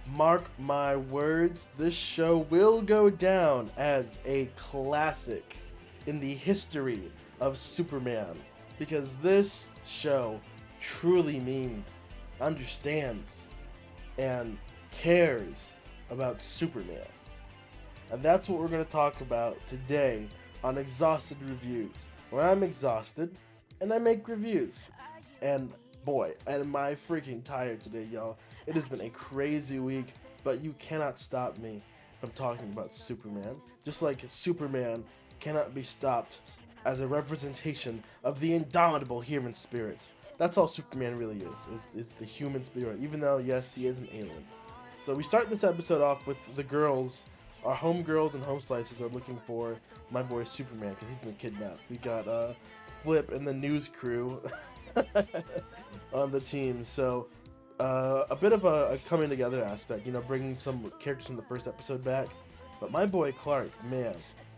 Mark my words, this show will go down as a classic in the history of Superman. Because this show truly means, understands, and cares about Superman. And that's what we're going to talk about today on Exhausted Reviews, where I'm exhausted and I make reviews. And boy, am I freaking tired today, y'all. It has been a crazy week, but you cannot stop me from talking about Superman. Just like Superman cannot be stopped as a representation of the indomitable human spirit. That's all Superman really is the human spirit, even though, yes, he is an alien. So we start this episode off with the girls, our homegirls and home slices are looking for my boy Superman because he's been kidnapped. We got Flip and the news crew on the team. So a bit of a coming together aspect, you know, bringing some characters from the first episode back. But my boy Clark, man,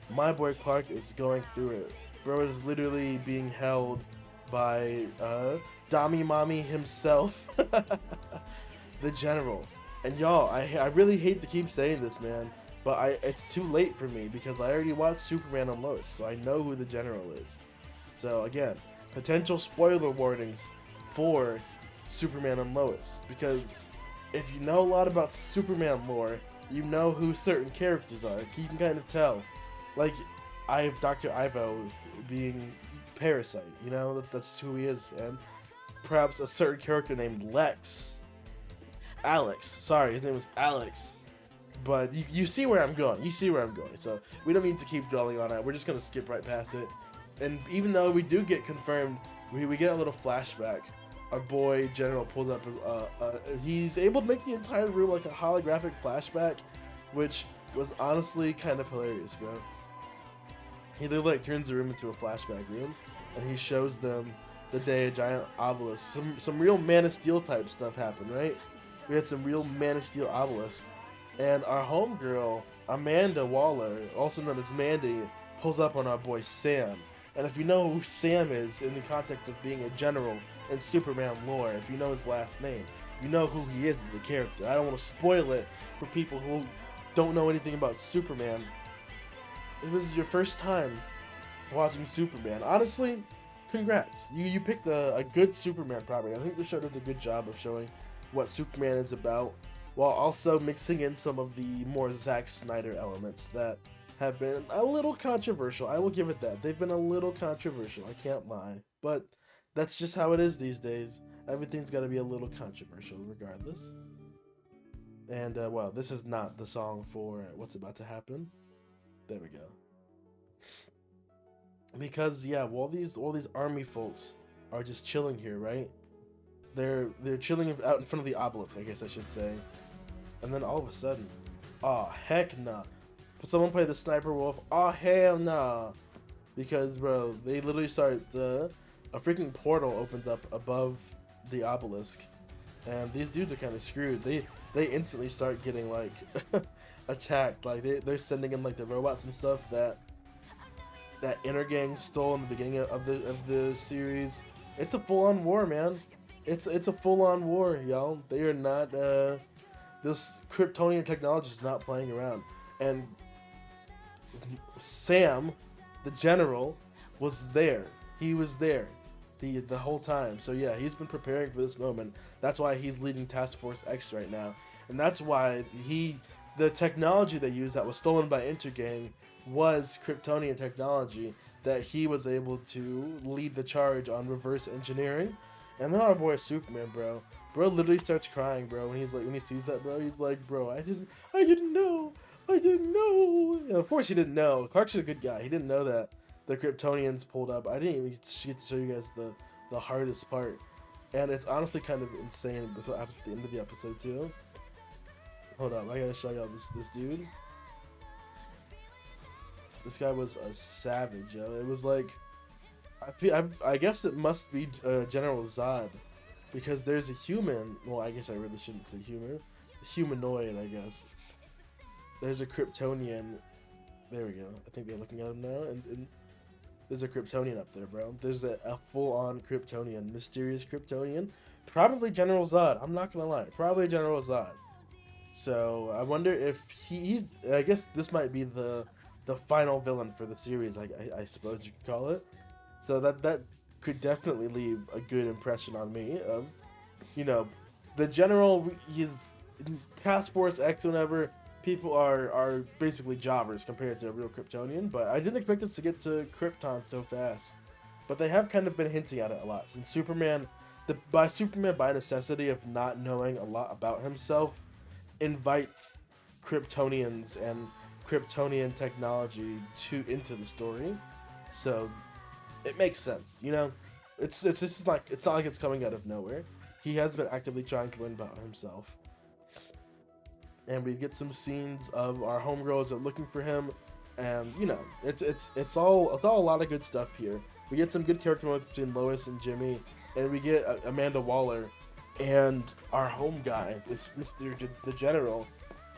my boy Clark is going through it. Bro is literally being held by Dami Mommy himself, the General. And y'all, I really hate to keep saying this, man, but it's too late for me because I already watched Superman and Lois, so I know who the General is. So again, potential spoiler warnings for Superman and Lois, because if you know a lot about Superman lore, you know who certain characters are. You can kind of tell. Like, I have Dr. Ivo being Parasite, you know, that's who he is, and perhaps a certain character named Alex, sorry, his name was Alex, but you see where I'm going, so we don't need to keep dwelling on it, we're just going to skip right past it. And even though we do get confirmed, we get a little flashback, our boy General pulls up, he's able to make the entire room like a holographic flashback, which was honestly kind of hilarious, bro. He literally like turns the room into a flashback room, and he shows them the day a giant obelisk, some real Man of Steel type stuff happened, right? We had some real Man of Steel obelisk, and our homegirl, Amanda Waller, also known as Mandy, pulls up on our boy Sam. And if you know who Sam is in the context of being a general in Superman lore, if you know his last name, you know who he is as a character. I don't want to spoil it for people who don't know anything about Superman. If this is your first time watching Superman, honestly, congrats. You picked a good Superman property. I think the show does a good job of showing what Superman is about, while also mixing in some of the more Zack Snyder elements that have been a little controversial. I will give it that. They've been a little controversial, I can't lie. But that's just how it is these days. Everything's got to be a little controversial regardless. And, well, this is not the song for what's about to happen. There we go. Because, yeah, all these army folks are just chilling here, right? They're chilling out in front of the obelisk, I guess I should say. And then all of a sudden, oh heck nah. Someone play the sniper wolf. Oh hell nah. Because bro, they literally start a freaking portal opens up above the obelisk, and these dudes are kind of screwed. They instantly start getting like attacked. Like they're sending in like the robots and stuff that intergang stole in the beginning of the series. It's a full-on war, man. It's a full-on war, y'all. They are not this Kryptonian technology is not playing around. And Sam, the general, was there. He was there the whole time. So yeah, he's been preparing for this moment. That's why he's leading Task Force X right now. And that's why the technology they used that was stolen by Intergang was Kryptonian technology that he was able to lead the charge on reverse engineering. And then our boy Superman, bro literally starts crying, bro, when he sees that, bro. He's like, bro, I didn't know. And of course he didn't know. Clark's a good guy. He didn't know that the Kryptonians pulled up. I didn't even get to show you guys the hardest part. And it's honestly kind of insane after the end of the episode too. Hold up, I gotta show y'all this dude. This guy was a savage, yo. It was like, I guess it must be General Zod, because there's a human. Well, I guess I really shouldn't say human. Humanoid, I guess. There's a Kryptonian. There we go. I think they're looking at him now, and there's a Kryptonian up there, bro. There's a full-on Kryptonian, mysterious Kryptonian. Probably General Zod. I'm not gonna lie. Probably General Zod. So I wonder if he's. I guess this might be the final villain for the series. I suppose you could call it. So that could definitely leave a good impression on me of, you know, the general. He's Task Force X. Whenever people are basically jobbers compared to a real Kryptonian, but I didn't expect us to get to Krypton so fast. But they have kind of been hinting at it a lot since Superman. Superman by necessity of not knowing a lot about himself invites Kryptonians and Kryptonian technology into the story, so it makes sense. You know, it's just like it's not like it's coming out of nowhere. He has been actively trying to learn about himself, and we get some scenes of our homegirls are looking for him, and you know, it's all a lot of good stuff here. We get some good character moments between Lois and Jimmy, and we get Amanda Waller and our home guy, this Mr. The General.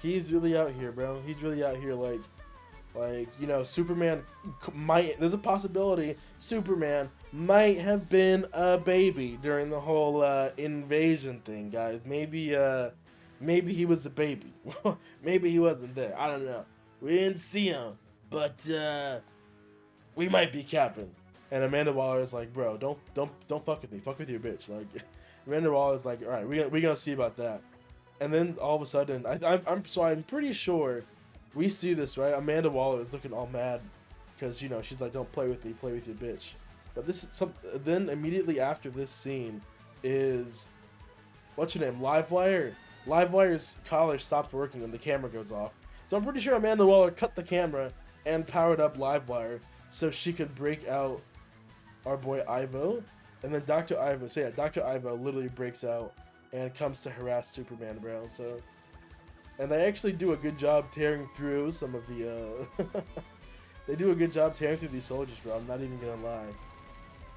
He's really out here, bro. He's really out here, like you know, Superman might. There's a possibility Superman might have been a baby during the whole invasion thing, guys. Maybe he was a baby. Maybe he wasn't there. I don't know. We didn't see him, but we might be capping. And Amanda Waller is like, bro, don't fuck with me. Fuck with your bitch. Like, Amanda Waller is like, all right, we gonna see about that. And then all of a sudden, I'm pretty sure we see this, right? Amanda Waller is looking all mad because, you know, she's like, don't play with me, play with your bitch. But this is then immediately after this scene is, what's your name? Livewire. Livewire's collar stops working and the camera goes off. So I'm pretty sure Amanda Waller cut the camera and powered up Livewire so she could break out our boy Ivo. And then Dr. Ivo literally breaks out and comes to harass Superman, bro. So, and they actually do a good job tearing through some of the, they do a good job tearing through these soldiers, bro. I'm not even gonna lie.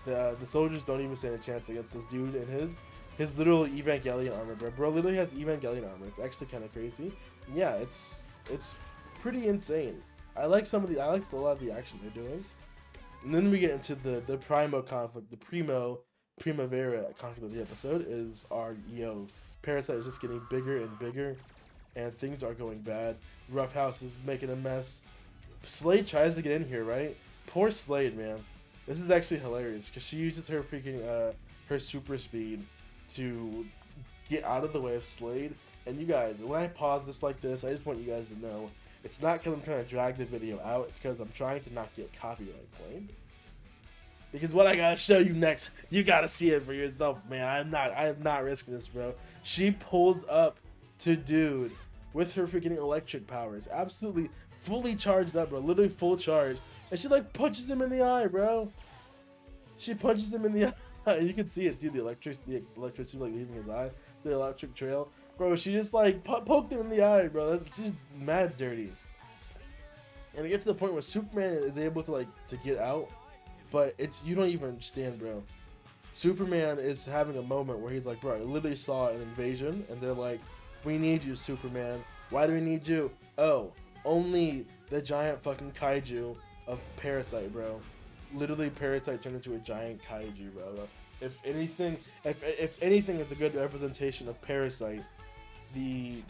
The soldiers don't even stand a chance against this dude and his literal Evangelion armor, bro. Bro literally has Evangelion armor. It's actually kind of crazy. Yeah, it's pretty insane. I like a lot of the action they're doing. And then we get into the Primo conflict, the Primavera conflict of the episode is our Parasite is just getting bigger and bigger, and things are going bad. Roughhouse is making a mess. Slade tries to get in here, right? Poor Slade, man. This is actually hilarious because she uses her freaking her super speed to get out of the way of Slade. And you guys, when I pause this like this, I just want you guys to know it's not because I'm trying to drag the video out. It's because I'm trying to not get copyright claimed. Because what I gotta show you next, you gotta see it for yourself, man. I am not risking this, bro. She pulls up to dude with her freaking electric powers, absolutely fully charged up, bro, literally full charge, and she like punches him in the eye, bro. She punches him in the eye. You can see it, dude. The electricity like leaving his eye, the electric trail, bro. She just like poked him in the eye, bro. She's mad dirty. And it gets to the point where Superman is able to get out. But you don't even understand, bro. Superman is having a moment where he's like, bro, I literally saw an invasion, and they're like, we need you, Superman. Why do we need you? Oh, only the giant fucking kaiju of Parasite, bro. Literally, Parasite turned into a giant kaiju, bro. If anything is a good representation of Parasite, the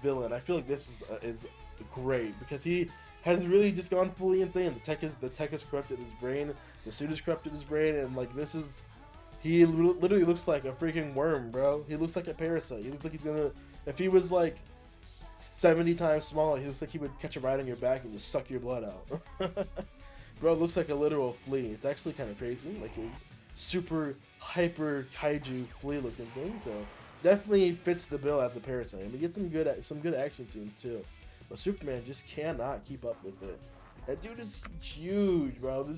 villain, I feel like this is great because he has really just gone fully insane. The tech has corrupted his brain. The suit has corrupted his brain, and he literally looks like a freaking worm, bro. He looks like a parasite. He looks like he's gonna, if he was like 70 times smaller, he looks like he would catch a ride on your back and just suck your blood out. Bro, it looks like a literal flea. It's actually kind of crazy, like a super hyper kaiju flea looking thing. So definitely fits the bill as the parasite. And we get some good action scenes too. But Superman just cannot keep up with it. That dude is huge, bro.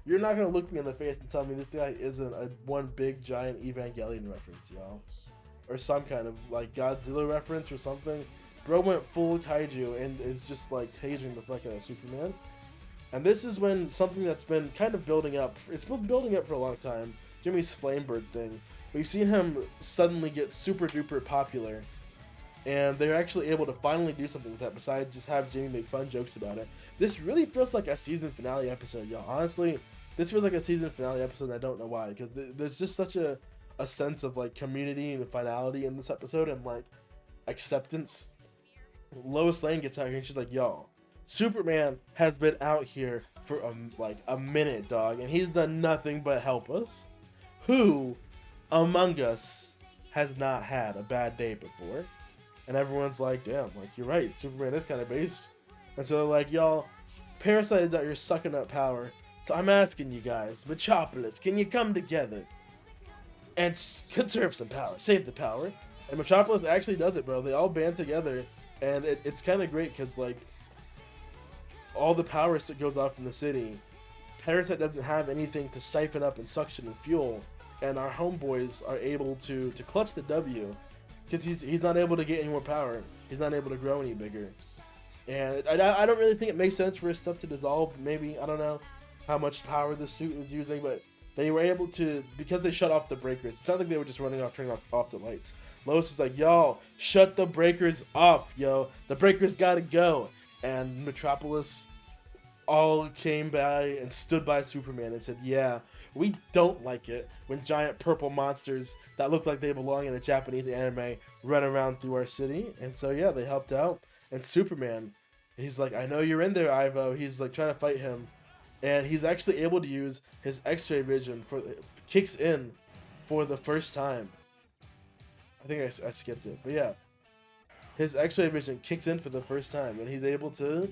You're not gonna look me in the face and tell me this guy isn't a one big giant Evangelion reference, y'all, or some kind of like Godzilla reference or something. Bro went full kaiju and is just like tasing the fuck out of Superman. And this is when something that's been kind of building up. It's been building up for a long time. Jimmy's Flamebird thing. We've seen him suddenly get super duper popular. And they're actually able to finally do something with that besides just have Jimmy make fun jokes about it. This really feels like a season finale episode, y'all. Honestly, this feels like a season finale episode, and I don't know why. Because there's just such a sense of like community and finality in this episode and like acceptance. Lois Lane gets out here and she's like, yo, Superman has been out here for like a minute, dog, and he's done nothing but help us. Who among us has not had a bad day before? And everyone's like, damn, like, you're right, Superman is kind of based. And so they're like, y'all, Parasite is out here sucking up power. So I'm asking you guys, Metropolis, can you come together and conserve some power, save the power? And Metropolis actually does it, bro. They all band together, and it's kind of great because, like, all the power that goes off in the city, Parasite doesn't have anything to siphon up and suction and fuel, and our homeboys are able to clutch the W because he's not able to get any more power. He's not able to grow any bigger. And I don't really think it makes sense for his stuff to dissolve. Maybe, I don't know how much power the suit is using, but they were able to, because they shut off the breakers. It's not like they were just turning off the lights. Lois is like, yo, shut the breakers off, yo. The breakers gotta go. And Metropolis all came by and stood by Superman and said, yeah, we don't like it when giant purple monsters that look like they belong in a Japanese anime run around through our city. And so, yeah, they helped out. And Superman, he's like, I know you're in there, Ivo. He's like trying to fight him. And he's actually able to use his X-ray vision kicks in for the first time. I think I skipped it, but yeah, his X-ray vision kicks in for the first time, and he's able to,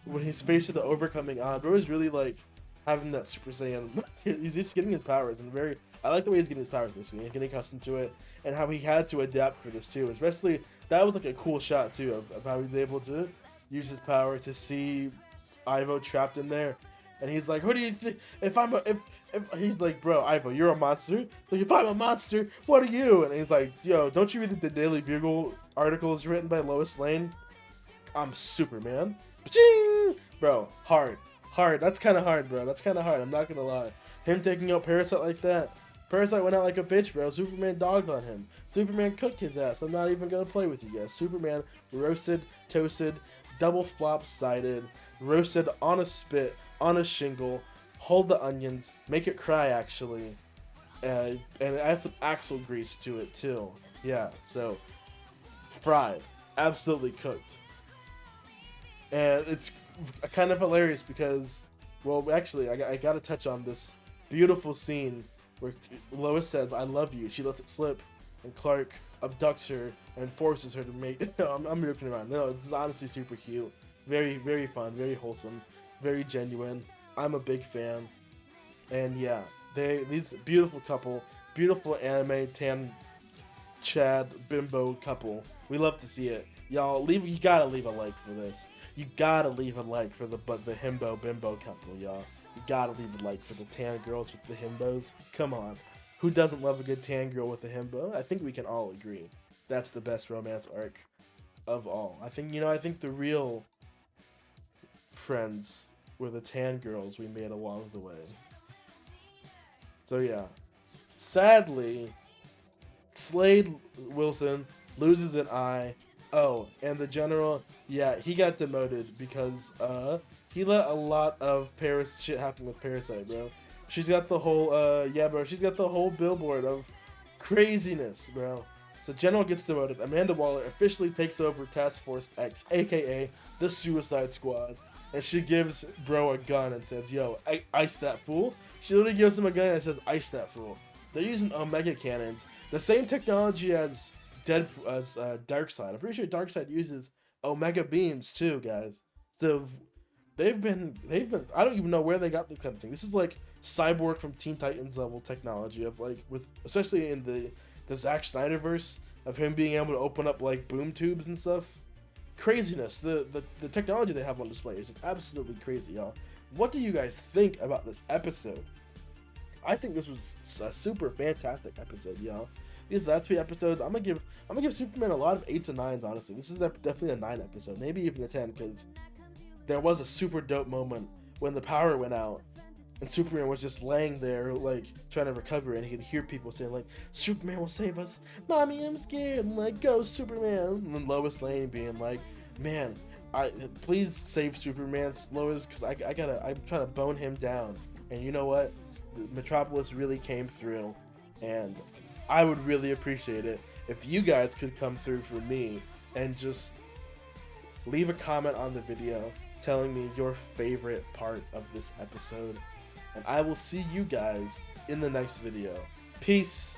when he's faced with the overcoming odds, bro is really like having that Super Saiyan. He's just getting his powers, and I like the way he's getting his powers this scene, getting accustomed to it, and how he had to adapt for this too. Especially that was like a cool shot too of how he's able to use his power to see Ivo trapped in there. And he's like, who do you think, if he's like, bro, Ivo, you're a monster? Like, if I'm a monster, what are you? And he's like, yo, don't you read the Daily Bugle articles written by Lois Lane? I'm Superman. Paching! Bro, hard. That's kind of hard, bro. That's kind of hard. I'm not going to lie. Him taking out Parasite like that. Parasite went out like a bitch, bro. Superman dogged on him. Superman cooked his ass. I'm not even going to play with you guys. Superman roasted, toasted, double flop-sided, roasted on a spit, on a shingle, hold the onions, make it cry actually, and add some axle grease to it too. Yeah, so fried, absolutely cooked. And it's kind of hilarious because, well, actually, I got to touch on this beautiful scene where Lois says, I love you. She lets it slip, and Clark abducts her and forces her to make, I'm joking around. No, this is honestly super cute. Very, very fun, very wholesome, very genuine. I'm a big fan. And yeah, these beautiful couple, beautiful anime tan Chad bimbo couple. We love to see it. Y'all, you gotta leave a like for this. You gotta leave a like for the himbo bimbo couple, y'all. You gotta leave a like for the tan girls with the himbos. Come on. Who doesn't love a good tan girl with a himbo? I think we can all agree. That's the best romance arc of all. I think the real friends were the tan girls we made along the way. So yeah. Sadly, Slade Wilson loses an eye. Oh, and the general, yeah, he got demoted because he let a lot of shit happen with Parasite, bro. She's got the whole she's got the whole billboard of craziness, bro. So General gets demoted. Amanda Waller officially takes over Task Force X, aka the Suicide Squad. And she gives bro a gun and says, yo, ice that fool. She literally gives him a gun and says, ice that fool. They're using Omega cannons. The same technology as Darkseid. I'm pretty sure Darkseid uses Omega beams too, guys. So they've been I don't even know where they got this kind of thing. This is like Cyborg from Teen Titans level technology of like, especially in the Zack Snyderverse, of him being able to open up like boom tubes and stuff. Craziness. The technology they have on display is just absolutely crazy, y'all. What do you guys think about this episode? I think this was a super fantastic episode, y'all. These last 3 episodes, I'm gonna give Superman a lot of 8s and 9s, honestly. This is definitely a 9 episode, maybe even a 10, because there was a super dope moment when the power went out and Superman was just laying there, like, trying to recover, and he could hear people saying, like, Superman will save us. Mommy, I'm scared. I'm like, go, Superman. And then Lois Lane being like, man, please save Superman, Lois, because I'm trying to bone him down. And you know what? Metropolis really came through, and I would really appreciate it if you guys could come through for me and just leave a comment on the video telling me your favorite part of this episode. And I will see you guys in the next video. Peace.